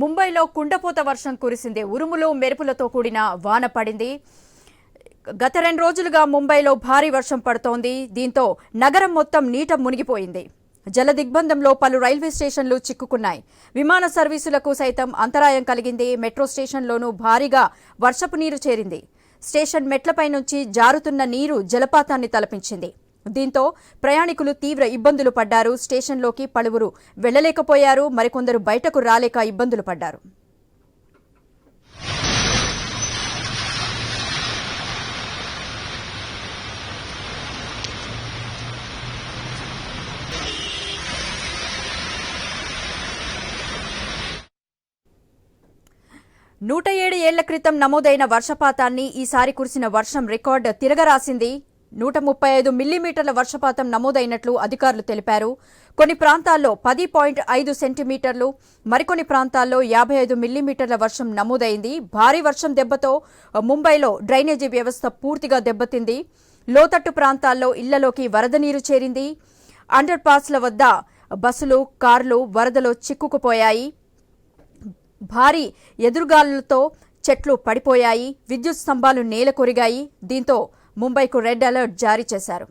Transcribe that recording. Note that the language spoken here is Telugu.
ముంబైలో కుండపోత వర్షం కురిసింది. ఉరుములు మెరుపులతో కూడిన వాన పడింది. గత 2 రోజులుగా ముంబైలో భారీ వర్షం పడుతోంది. దీంతో నగరం మొత్తం నీట మునిగిపోయింది. జల దిగ్బంధంలో పలు రైల్వే స్టేషన్లు చిక్కుకున్నాయి. విమాన సర్వీసులకు సైతం అంతరాయం కలిగింది. మెట్రో స్టేషన్లోనూ భారీగా వర్షపు నీరు చేరింది. స్టేషన్ మెట్లపై నుంచి జారుతున్న నీరు జలపాతాన్ని తలపించింది. దీంతో ప్రయాణికులు తీవ్ర ఇబ్బందులు పడ్డారు. స్టేషన్లోకి పలువురు వెళ్లలేకపోయారు. మరికొందరు బయటకు రాలేక ఇబ్బందులు పడ్డారు. నూట 7 ఏళ్ల క్రితం నమోదైన వర్షపాతాన్ని ఈసారి కురిసిన వర్షం రికార్డు తిరగరాసింది. 135 మిల్లీమీటర్ల వర్షపాతం నమోదైనట్లు అధికారులు తెలిపారు. కొన్ని ప్రాంతాల్లో 10.5 సెంటీమీటర్లు, మరికొన్ని ప్రాంతాల్లో 55 మిల్లీమీటర్ల వర్షం నమోదైంది. భారీ వర్షం దెబ్బతో ముంబైలో డ్రైనేజీ వ్యవస్థ పూర్తిగా దెబ్బతింది. లోతట్టు ప్రాంతాల్లో ఇళ్లలోకి వరద నీరు చేరింది. అండర్ పాస్ల వద్ద బస్సులు, కార్లు వరదలో చిక్కుకుపోయాయి. భారీ ఎదురుగాలులతో చెట్లు పడిపోయాయి. విద్యుత్ స్తంభాలు నేలకొరిగాయి. దీంతో ముంబైకు రెడ్ అలర్ట్ జారీ చేశారు.